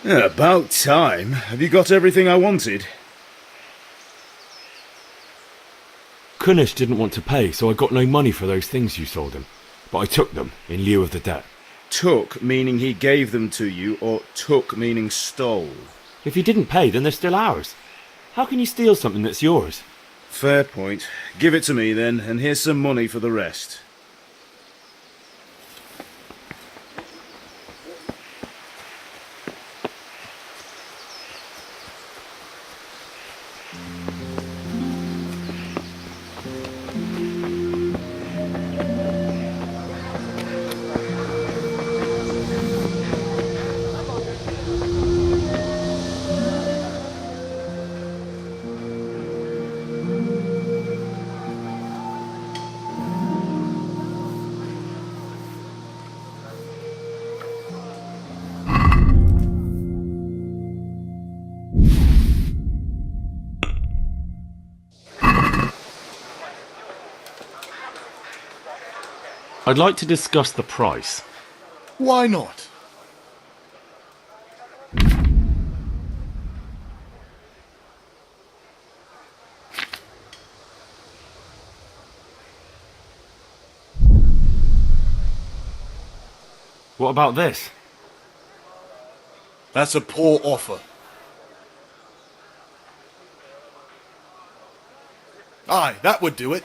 Yeah, about time. Have you got everything I wanted? Kunish didn't want to pay, so I got no money for those things you sold him. But I took them in lieu of the debt. Took meaning he gave them to you, or took meaning stole? If you didn't pay, then they're still ours. How can you steal something that's yours? Fair point. Give it to me then, and here's some money for the rest. I'd like to discuss the price. Why not? What about this? That's a poor offer. Aye, that would do it.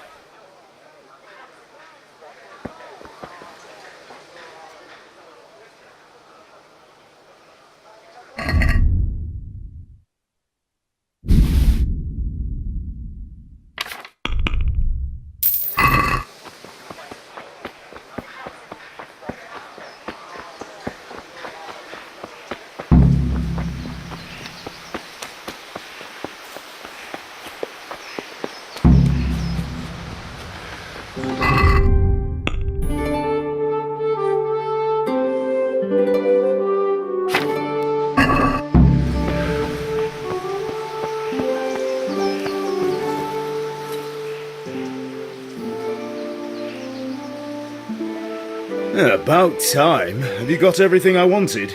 Yeah, about time. Have you got everything I wanted?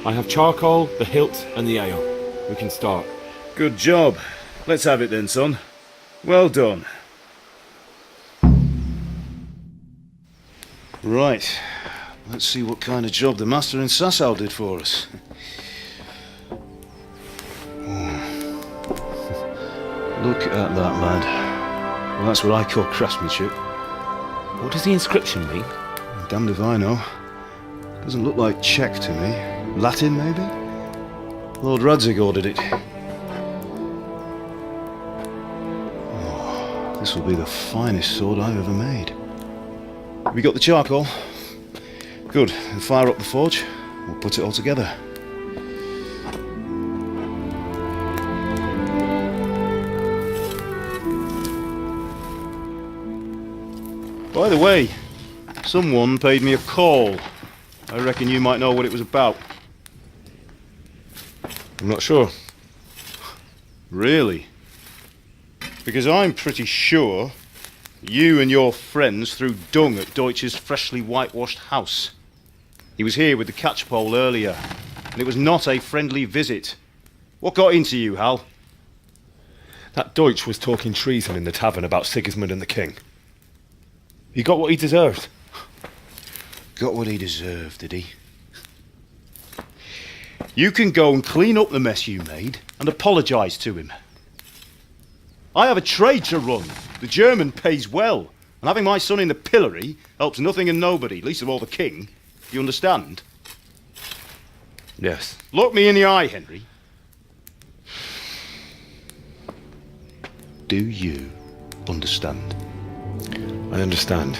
I have charcoal, the hilt, and the ale. We can start. Good job. Let's have it then, son. Well done. Right. Let's see what kind of job the master in Sasau did for us. Look at that, lad. Well, that's what I call craftsmanship. What does the inscription mean? Damned if I know. Doesn't look like Czech to me. Latin, maybe? Lord Radzig ordered it. Oh, this will be the finest sword I've ever made. Have you got the charcoal? Good. We'll fire up the forge. We'll put it all together. By the way, someone paid me a call. I reckon you might know what it was about. I'm not sure. Really? Because I'm pretty sure you and your friends threw dung at Deutsch's freshly whitewashed house. He was here with the catchpole earlier, and it was not a friendly visit. What got into you, Hal? That Deutsch was talking treason in the tavern about Sigismund and the king. He got what he deserved. Got what he deserved, did he? You can go and clean up the mess you made and apologise to him. I have a trade to run. The German pays well, and having my son in the pillory helps nothing and nobody, least of all the king. You understand? Yes. Look me in the eye, Henry. Do you understand? I understand.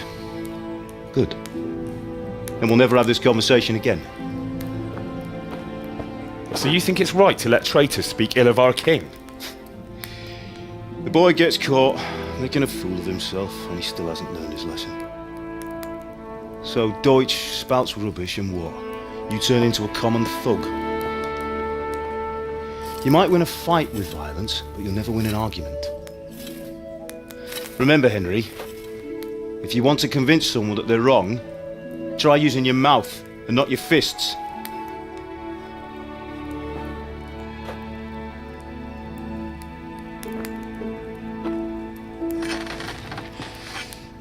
Good. Then we'll never have this conversation again. So you think it's right to let traitors speak ill of our king? The boy gets caught making a fool of himself, and he still hasn't learned his lesson. So Deutsch spouts rubbish, and what? You turn into a common thug. You might win a fight with violence, but you'll never win an argument. Remember, Henry, if you want to convince someone that they're wrong, try using your mouth and not your fists.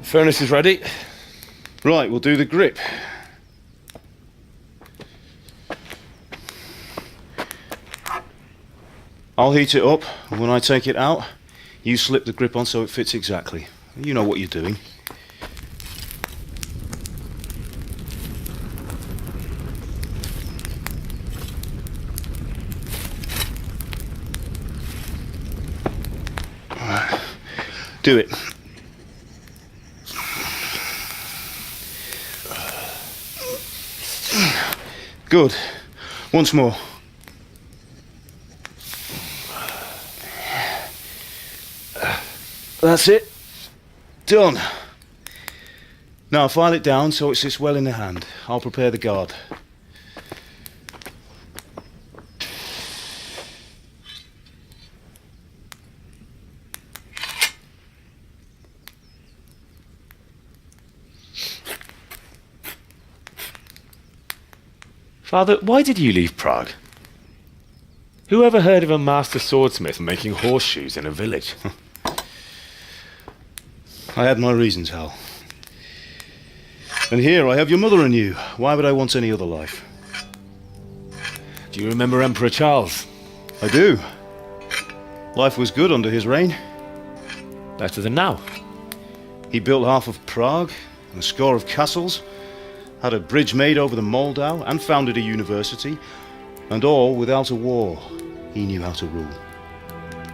Furnace is ready. Right, we'll do the grip. I'll heat it up, and when I take it out, you slip the grip on so it fits exactly. You know what you're doing. Do it. Good. Once more. That's it. Done. Now file it down so it sits well in the hand. I'll prepare the guard. Father, why did you leave Prague? Who ever heard of a master swordsmith making horseshoes in a village? I had my reasons, Hal. And here I have your mother and you. Why would I want any other life? Do you remember Emperor Charles? I do. Life was good under his reign. Better than now. He built half of Prague and a score of castles, had a bridge made over the Moldau, and founded a university, and all without a war. He knew how to rule.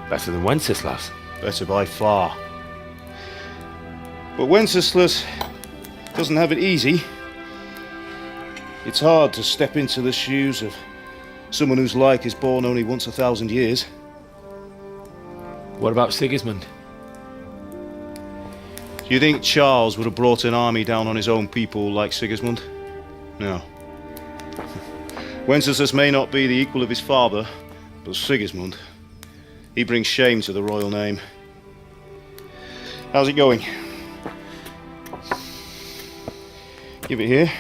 Better than Wenceslas. Better by far. But Wenceslas doesn't have it easy. It's hard to step into the shoes of someone whose like is born only once 1,000 years. What about Sigismund? Do you think Charles would have brought an army down on his own people like Sigismund? No. Wenceslas may not be the equal of his father, but Sigismund, he brings shame to the royal name. How's it going? Give it here,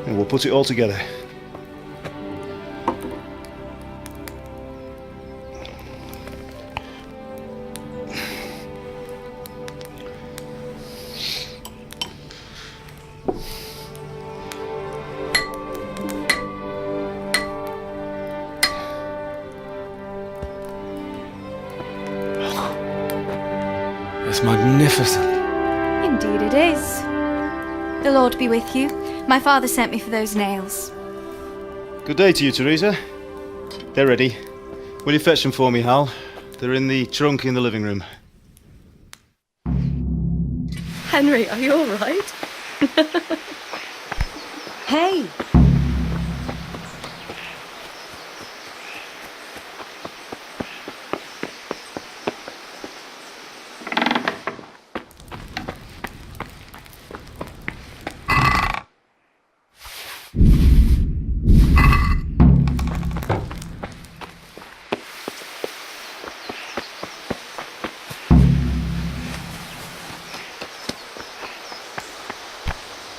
and we'll put it all together. It's magnificent. Indeed it is. The Lord be with you. My father sent me for those nails. Good day to you, Teresa. They're ready. Will you fetch them for me, Hal? They're in the trunk in the living room. Henry, are you all right? Hey!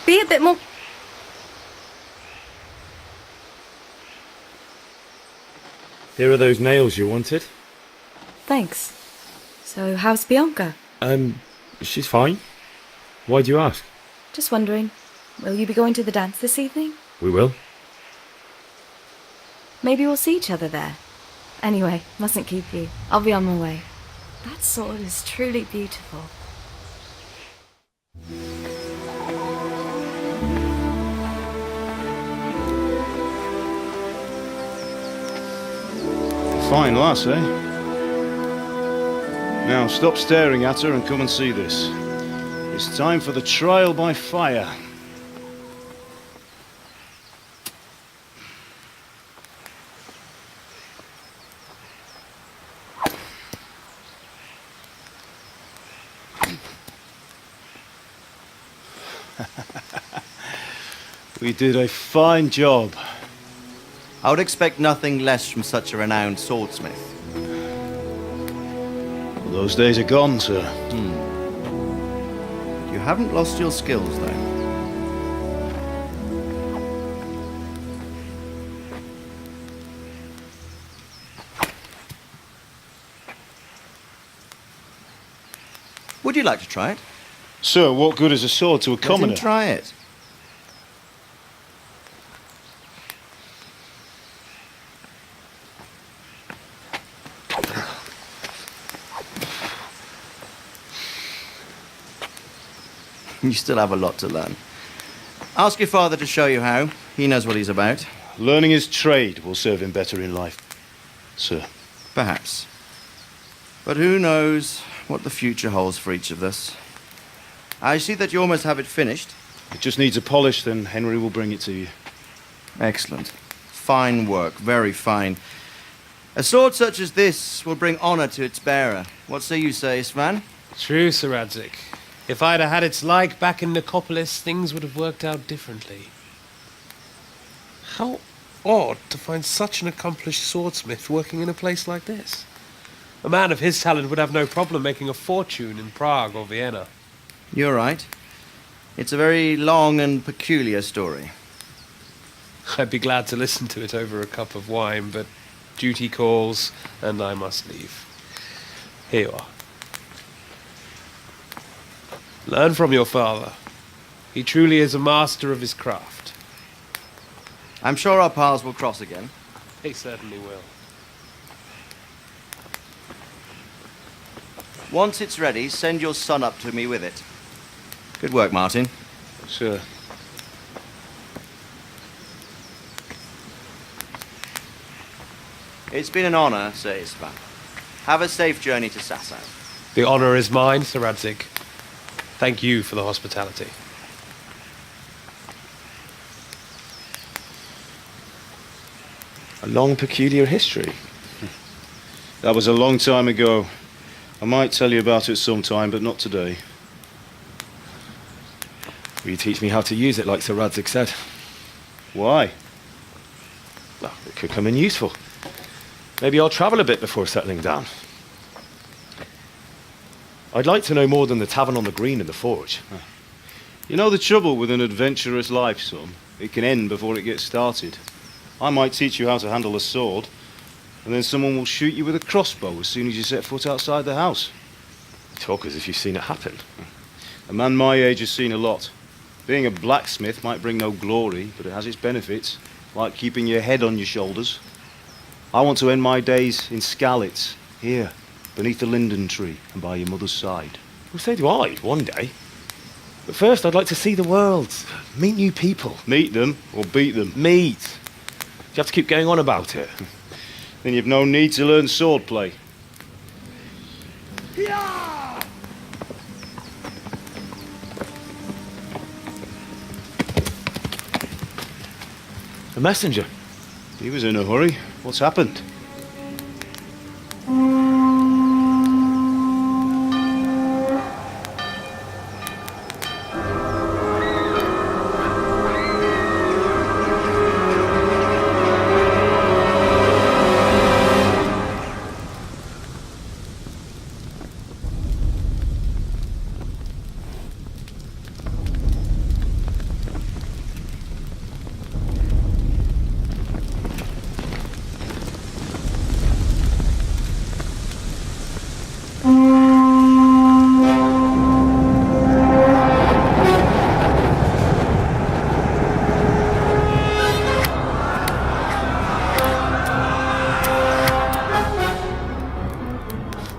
Be a bit more... Here are those nails you wanted. Thanks. So, how's Bianca? She's fine. Why do you ask? Just wondering, will you be going to the dance this evening? We will. Maybe we'll see each other there. Anyway, mustn't keep you. I'll be on my way. That sword is truly beautiful. Fine lass, eh? Now stop staring at her and come and see this. It's time for the trial by fire. We did a fine job. I would expect nothing less from such a renowned swordsmith. Those days are gone, sir. You haven't lost your skills, though. Would you like to try it? Sir, what good is a sword to a Let him commoner? try it. You still have a lot to learn. Ask your father to show you how. He knows what he's about. Learning his trade will serve him better in life, sir. Perhaps. But who knows what the future holds for each of us. I see that you almost have it finished. It just needs a polish, then Henry will bring it to you. Excellent. Fine work, very fine. A sword such as this will bring honor to its bearer. What say you, Svan? True, Sir Radzig. If I'd have had its like back in Nicopolis, things would have worked out differently. How odd to find such an accomplished swordsmith working in a place like this. A man of his talent would have no problem making a fortune in Prague or Vienna. You're right. It's a very long and peculiar story. I'd be glad to listen to it over a cup of wine, but duty calls, and I must leave. Here you are. Learn from your father. He truly is a master of his craft. I'm sure our paths will cross again. He certainly will. Once it's ready, send your son up to me with it. Good work, Martin. Sir. It's been an honor, Sir Isvan. Have a safe journey to Sasau. The honor is mine, Sir Radzig. Thank you for the hospitality. A long, peculiar history. That was a long time ago. I might tell you about it sometime, but not today. Will you teach me how to use it like Sir Radzig said? Why? Well, it could come in useful. Maybe I'll travel a bit before settling down. I'd like to know more than the tavern on the green and the forge. You know the trouble with an adventurous life, son? It can end before it gets started. I might teach you how to handle a sword, and then someone will shoot you with a crossbow as soon as you set foot outside the house. You talk as if you've seen it happen. A man my age has seen a lot. Being a blacksmith might bring no glory, but it has its benefits, like keeping your head on your shoulders. I want to end my days in Skalitz, here, beneath the linden tree and by your mother's side. Well, so do I, one day. But first, I'd like to see the world, meet new people. Meet them or beat them. Meet. You have to keep going on about it. Then you've no need to learn swordplay. A messenger. He was in a hurry. What's happened?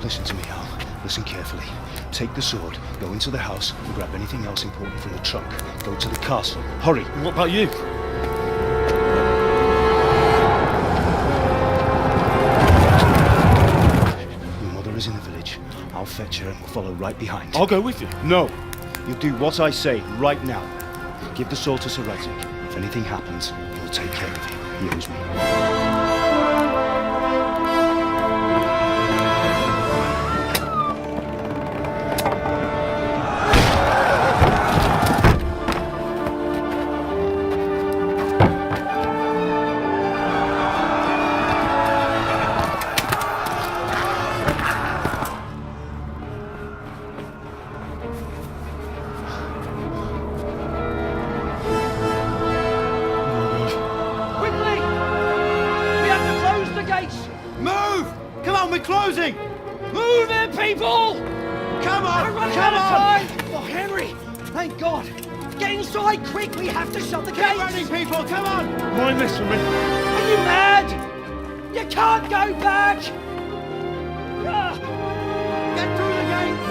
Listen to me, Al. Listen carefully. Take the sword, go into the house, and grab anything else important from the trunk. Go to the castle. Hurry! What about you? Your mother is in the village. I'll fetch her and we'll follow right behind. I'll go with you. No! You'll do what I say right now. Give the sword to Sir Radzig. If anything happens, he'll take care of you. He owes me. Quickly! We have to close the gates! Move! Come on, we're closing! Move it, people! Come on! We're running Come out of on! time! Henry! Thank God! Get inside quick! We have to shut the gates! Get ready, people! Come on! Mind this for me. Are you mad? You can't go back! Ah. Get through the gates!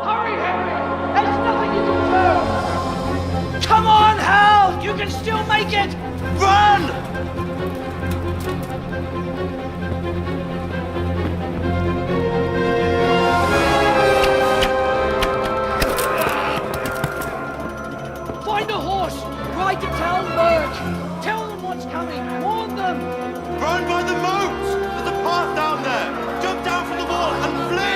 Hurry, Henry! There's nothing you can do! Come on, Hal! You can still make it! Run! Find a horse! Ride to tell Merc! Tell them what's coming! Warn them! Run by the moat! There's a path down there! Jump down from the wall and flee!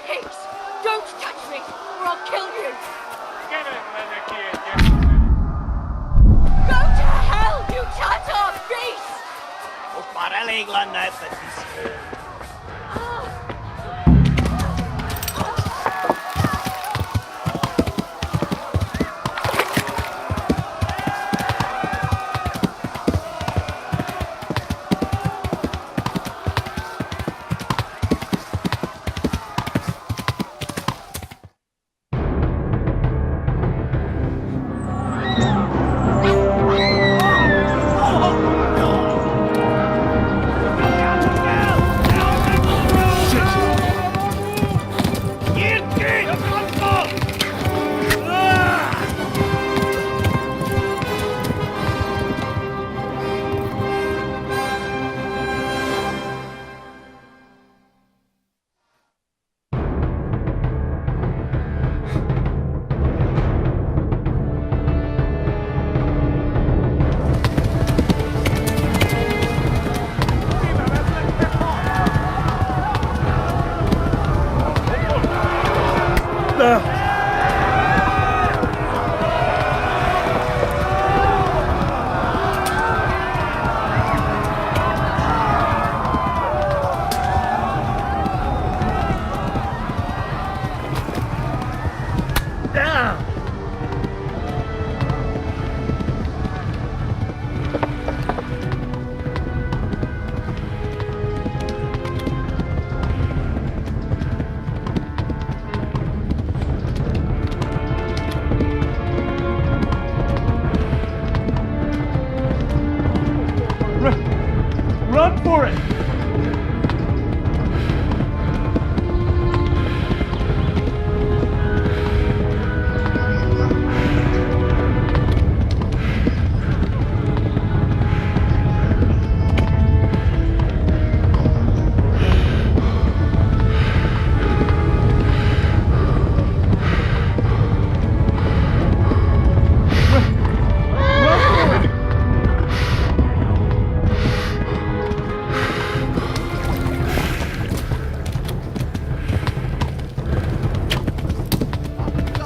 Pigs! Don't touch me, or I'll kill you! Go to hell, you Tatar beast!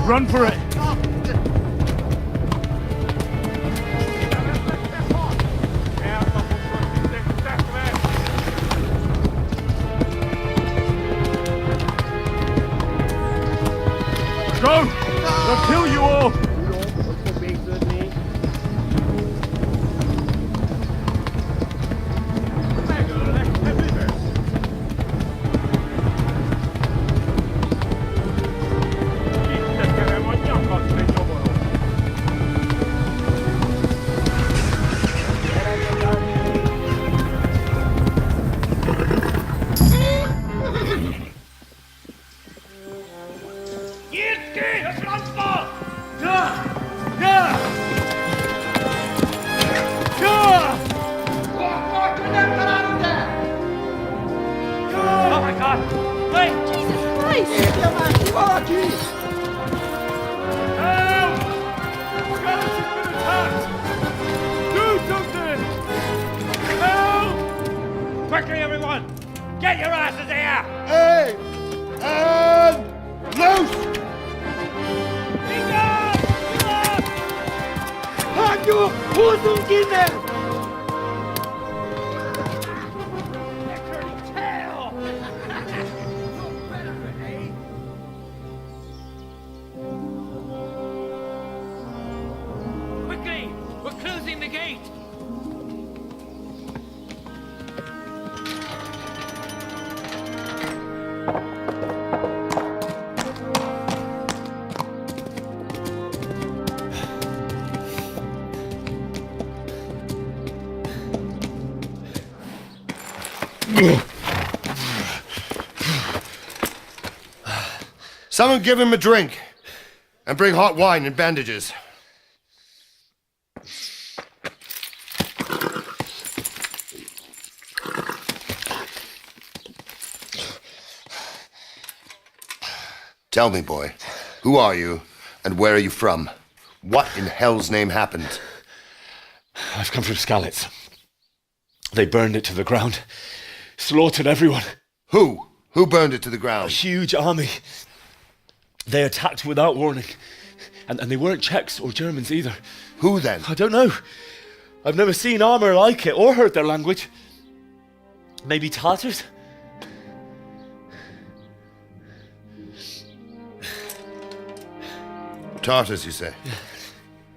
Run for it! Go! They'll kill you all! Oh my God! Wait! Jesus Christ! Help! Scarlet has been attacked! Do something! Help! Quickly, everyone! Get your asses here! Hey! And loose! Quickly! We're closing the gate! Someone give him a drink. And bring hot wine and bandages. Tell me, boy, who are you and where are you from? What in hell's name happened? I've come from Skalitz. They burned it to the ground. Slaughtered everyone. Who? Who burned it to the A ground? huge army. They attacked without warning. And they weren't Czechs or Germans either. Who then? I don't know. I've never seen armor like it or heard their language. Maybe Tatars? Tartars, you say?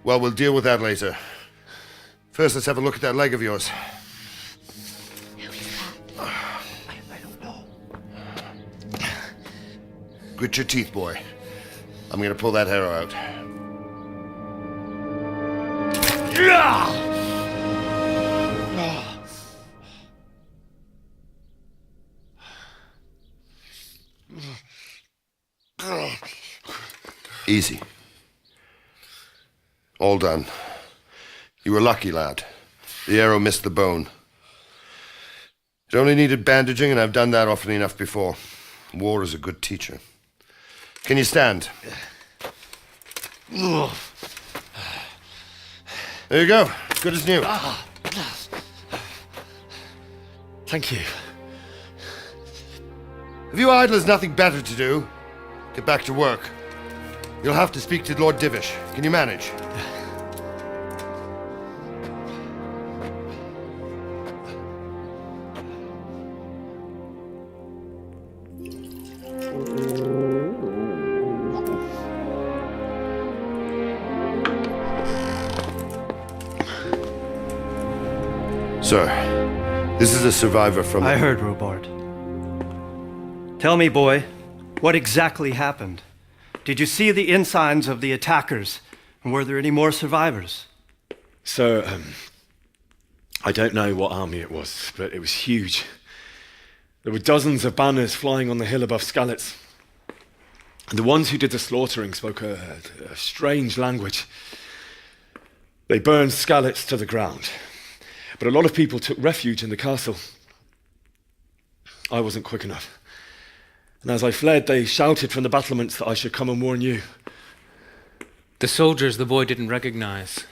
Well, we'll deal with that later. First, let's have a look at that leg of yours. I don't know. Grit your teeth, boy. I'm gonna pull that arrow out. Easy. All done. You were lucky, lad. The arrow missed the bone. It only needed bandaging, and I've done that often enough before. War is a good teacher. Can you stand? There you go. Good as new. Thank you. If you idlers nothing better to do, get back to work. You'll have to speak to Lord Divish. Can you manage? Sir, this is a survivor from... I heard, Robard. Tell me, boy, what exactly happened? Did you see the ensigns of the attackers? And were there any more survivors? So, I don't know what army it was, but it was huge. There were dozens of banners flying on the hill above Skalitz. And the ones who did the slaughtering spoke a strange language. They burned Skalitz to the ground. But a lot of people took refuge in the castle. I wasn't quick enough. And as I fled, they shouted from the battlements that I should come and warn you. The soldiers the boy didn't recognize.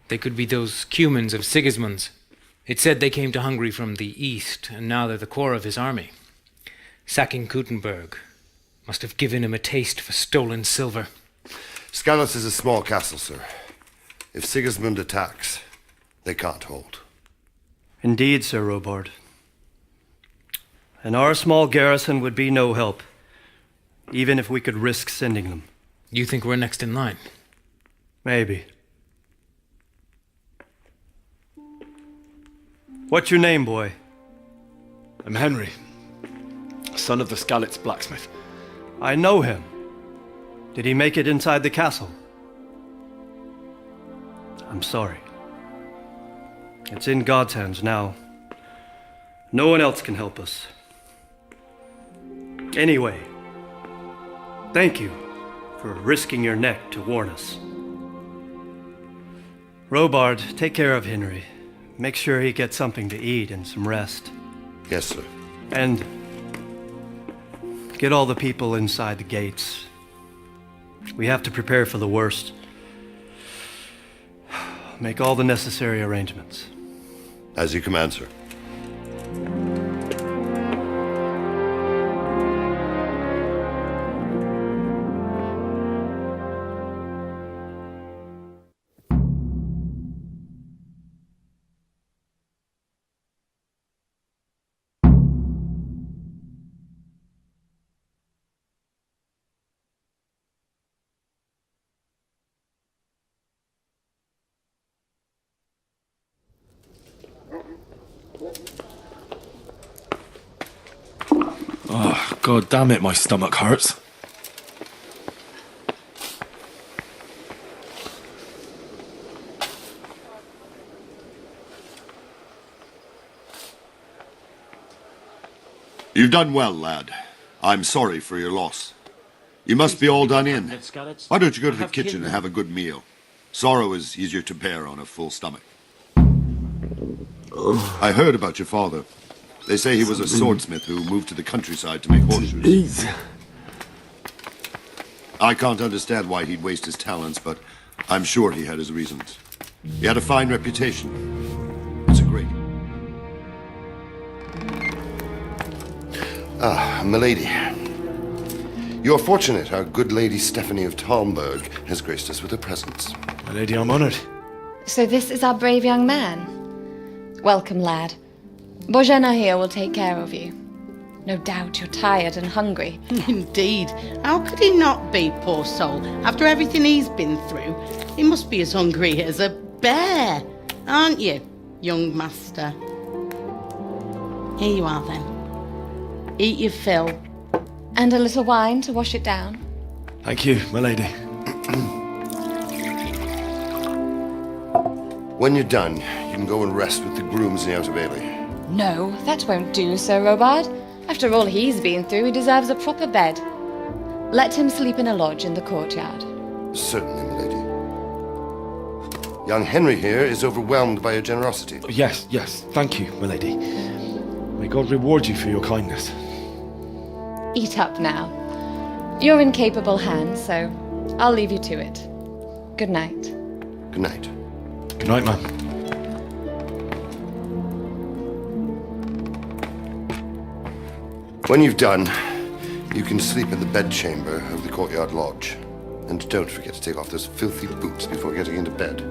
They could be those Cumans of Sigismund's. It said they came to Hungary from the east, and now they're the core of his army. Sacking Kuttenberg must have given him a taste for stolen silver. Skalitz is a small castle, sir. If Sigismund attacks, they can't hold. Indeed, Sir Robard. And our small garrison would be no help, even if we could risk sending them. You think we're next in line? Maybe. What's your name, boy? I'm Henry, son of the Skalitz blacksmith. I know him. Did he make it inside the castle? I'm sorry. It's in God's hands now. No one else can help us. Anyway, thank you for risking your neck to warn us. Robard, take care of Henry. Make sure he gets something to eat and some rest. Yes, sir. And get all the people inside the gates. We have to prepare for the worst. Make all the necessary arrangements. As you command, sir. Oh, God damn it, my stomach hurts. You've done well, lad. I'm sorry for your loss. You must be all done in. Why don't you go to the kitchen and have a good meal? Sorrow is easier to bear on a full stomach. I heard about your father. They say he was a swordsmith who moved to the countryside to make horseshoes. I can't understand why he'd waste his talents, but I'm sure he had his reasons. He had a fine reputation. It's a great... Ah, milady. You're fortunate our good lady Stephanie of Talmberg has graced us with her presence. My lady, I'm honored. So this is our brave young man. Welcome, lad. Bojana here will take care of you. No doubt you're tired and hungry. Indeed. How could he not be, poor soul? After everything he's been through, he must be as hungry as a bear, aren't you, young master? Here you are, then. Eat your fill. And a little wine to wash it down. Thank you, my lady. When you're done, you can go and rest with the grooms in the Outer Bailey. No, that won't do, Sir Robard. After all he's been through, he deserves a proper bed. Let him sleep in a lodge in the courtyard. Certainly, milady. Young Henry here is overwhelmed by your generosity. Yes, yes, thank you, my lady. May God reward you for your kindness. Eat up now. You're in capable hands, so I'll leave you to it. Good night. Good night. Good night, ma'am. When you've done, you can sleep in the bedchamber of the courtyard lodge. And don't forget to take off those filthy boots before getting into bed.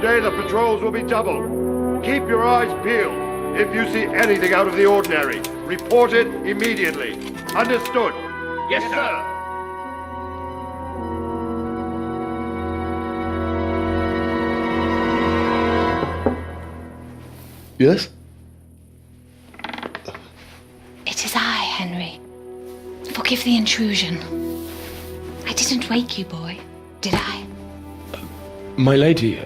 Today the patrols will be double. Keep your eyes peeled. If you see anything out of the ordinary, report it immediately. Understood? Yes, sir. Yes? It is I, Henry. Forgive the intrusion. I didn't wake you, boy, did I? My lady,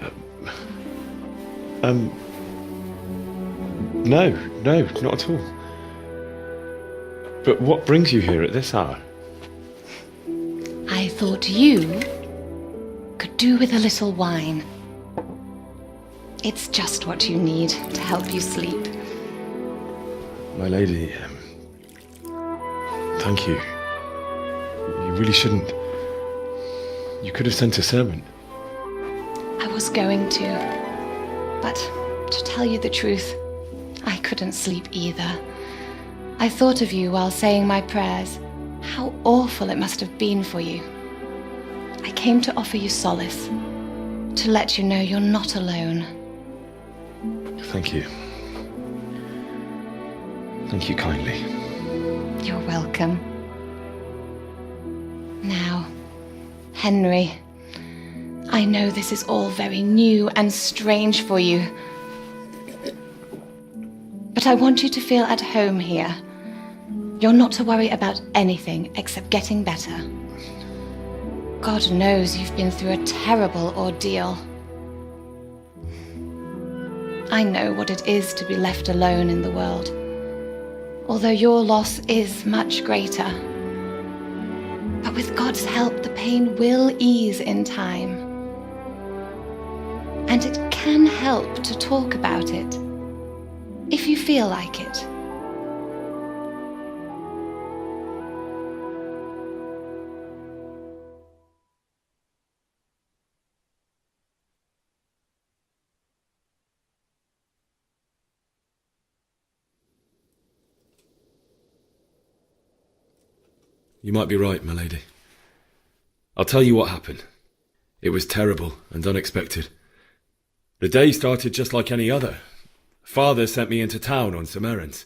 no, not at all. But what brings you here at this hour? I thought you could do with a little wine. It's just what you need to help you sleep. My lady, thank you. You really shouldn't. You could have sent a servant. I was going to, but to tell you the truth, I couldn't sleep either. I thought of you while saying my prayers. How awful it must have been for you. I came to offer you solace, to let you know you're not alone. Thank you. Thank you kindly. You're welcome. Now, Henry, I know this is all very new and strange for you, but I want you to feel at home here. You're not to worry about anything except getting better. God knows you've been through a terrible ordeal. I know what it is to be left alone in the world, although your loss is much greater. But with God's help, the pain will ease in time. And it can help to talk about it, if you feel like it. You might be right, my lady. I'll tell you what happened. It was terrible and unexpected. The day started just like any other. Father sent me into town on some errands.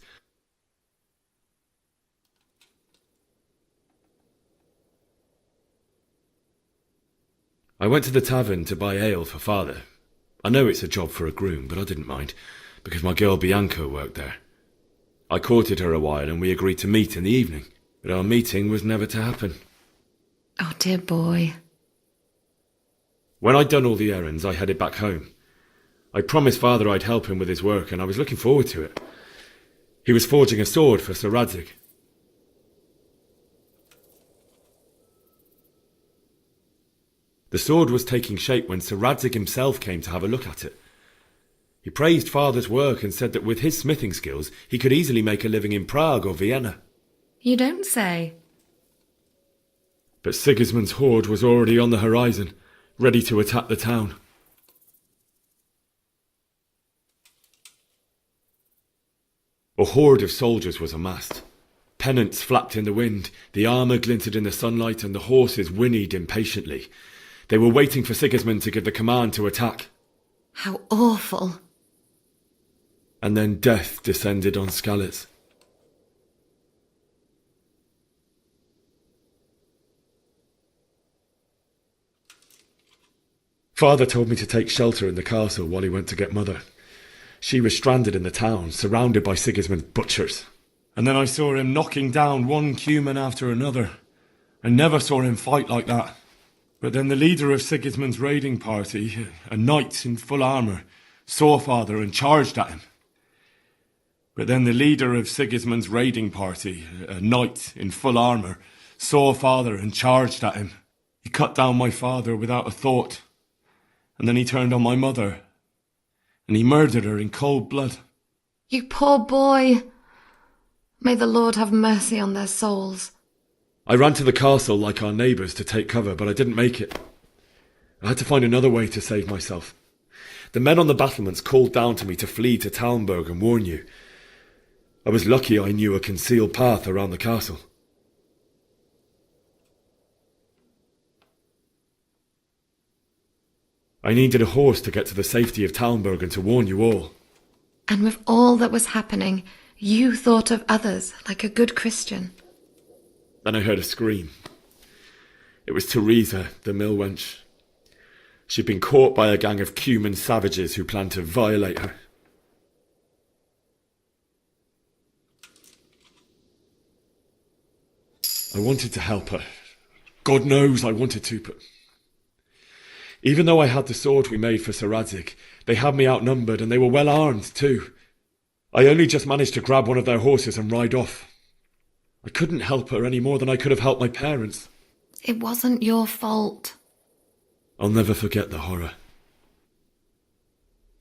I went to the tavern to buy ale for Father. I know it's a job for a groom, but I didn't mind, because my girl Bianca worked there. I courted her a while and we agreed to meet in the evening. But our meeting was never to happen. Oh, dear boy. When I'd done all the errands, I headed back home. I promised Father I'd help him with his work, and I was looking forward to it. He was forging a sword for Sir Radzig. The sword was taking shape when Sir Radzig himself came to have a look at it. He praised Father's work and said that with his smithing skills, he could easily make a living in Prague or Vienna. You don't say. But Sigismund's horde was already on the horizon, ready to attack the town. A horde of soldiers was amassed. Pennants flapped in the wind, the armour glinted in the sunlight, and the horses whinnied impatiently. They were waiting for Sigismund to give the command to attack. How awful. And then death descended on Skalitz. Father told me to take shelter in the castle while he went to get Mother. She was stranded in the town, surrounded by Sigismund's butchers. And then I saw him knocking down one Cuman after another. I never saw him fight like that. But then the leader of Sigismund's raiding party, a knight in full armour, saw Father and charged at him. But then the leader of Sigismund's raiding party, a knight in full armour, saw Father and charged at him. He cut down my father without a thought. And then he turned on my mother. And he murdered her in cold blood. You poor boy. May the Lord have mercy on their souls. I ran to the castle like our neighbours to take cover, but I didn't make it. I had to find another way to save myself. The men on the battlements called down to me to flee to Talmberg and warn you. I was lucky I knew a concealed path around the castle. I needed a horse to get to the safety of Talmberg and to warn you all. And with all that was happening, you thought of others like a good Christian. Then I heard a scream. It was Teresa, the mill wench. She'd been caught by a gang of Cuman savages who planned to violate her. I wanted to help her. God knows I wanted to, but... Even though I had the sword we made for Sir Radzig, they had me outnumbered and they were well armed too. I only just managed to grab one of their horses and ride off. I couldn't help her any more than I could have helped my parents. It wasn't your fault. I'll never forget the horror.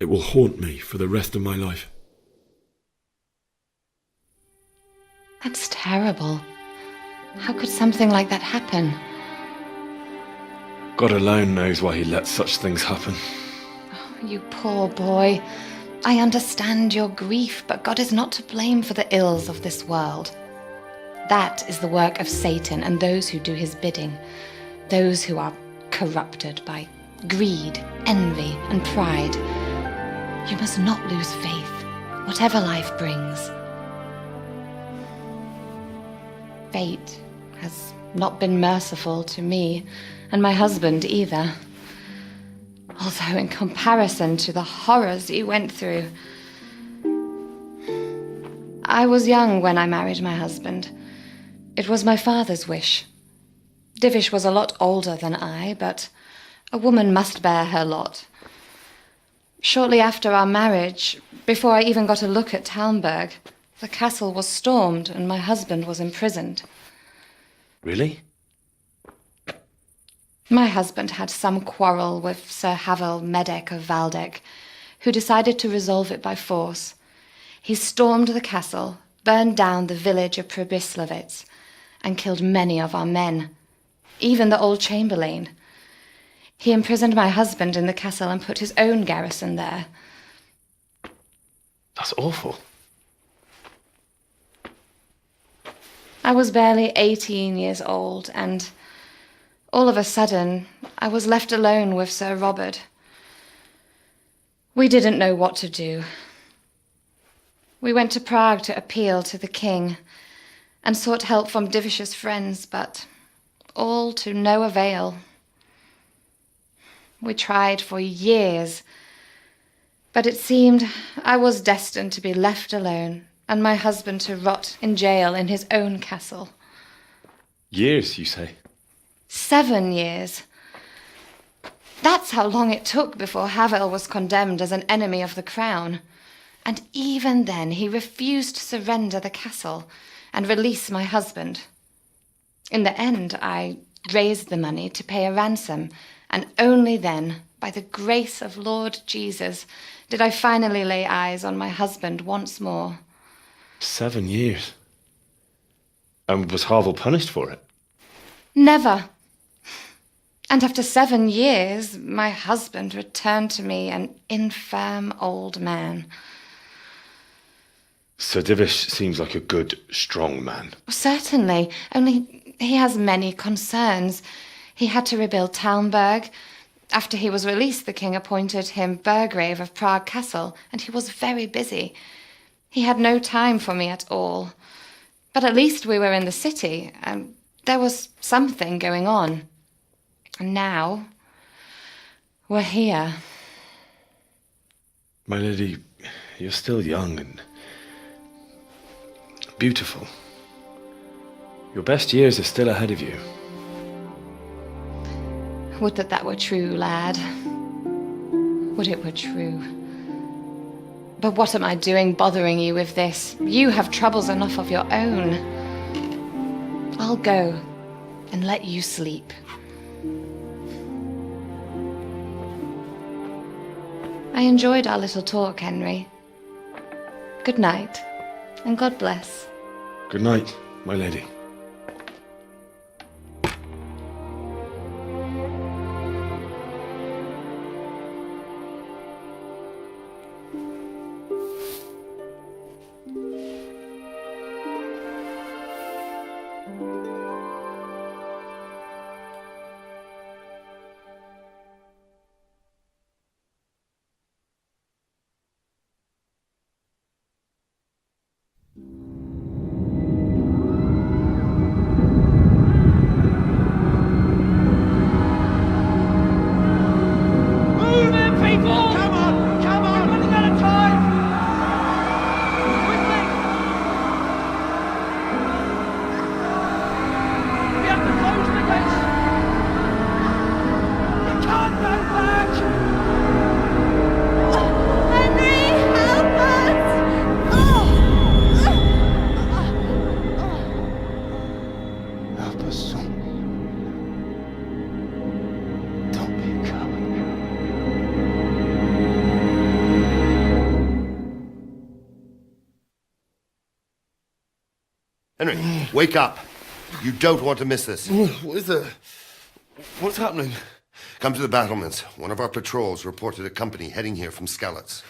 It will haunt me for the rest of my life. That's terrible. How could something like that happen? God alone knows why he lets such things happen. Oh, you poor boy. I understand your grief, but God is not to blame for the ills of this world. That is the work of Satan and those who do his bidding, those who are corrupted by greed, envy, and pride. You must not lose faith, whatever life brings. Fate has not been merciful to me, and my husband either. Although in comparison to the horrors you went through. I was young when I married my husband. It was my father's wish. Divish was a lot older than I, but a woman must bear her lot. Shortly after our marriage, before I even got a look at Talmberg, the castle was stormed and my husband was imprisoned. Really? My husband had some quarrel with Sir Havel Medek of Valdek, who decided to resolve it by force. He stormed the castle, burned down the village of Pribyslavitz, and killed many of our men, even the old chamberlain. He imprisoned my husband in the castle and put his own garrison there. That's awful. I was barely 18 years old, and all of a sudden, I was left alone with Sir Robert. We didn't know what to do. We went to Prague to appeal to the king and sought help from Divish's friends, but all to no avail. We tried for years, but it seemed I was destined to be left alone and my husband to rot in jail in his own castle. Years, you say? 7 years. That's how long it took before Havel was condemned as an enemy of the crown. And even then he refused to surrender the castle and release my husband. In the end, I raised the money to pay a ransom, and only then, by the grace of Lord Jesus, did I finally lay eyes on my husband once more. 7 years? And was Havel punished for it? Never. And after 7 years, my husband returned to me an infirm old man. Sir Divish seems like a good, strong man. Certainly, only he has many concerns. He had to rebuild Talmberg. After he was released, the king appointed him Burgrave of Prague Castle, and he was very busy. He had no time for me at all. But at least we were in the city, and there was something going on. And now, we're here. My lady, you're still young and beautiful. Your best years are still ahead of you. Would that that were true, lad. Would it were true. But what am I doing bothering you with this? You have troubles enough of your own. I'll go and let you sleep. I enjoyed our little talk, Henry. Good night, and God bless. Good night, my lady. Henry, wake up. You don't want to miss this. What is it? What's happening? Come to the battlements. One of our patrols reported a company heading here from Skalitz.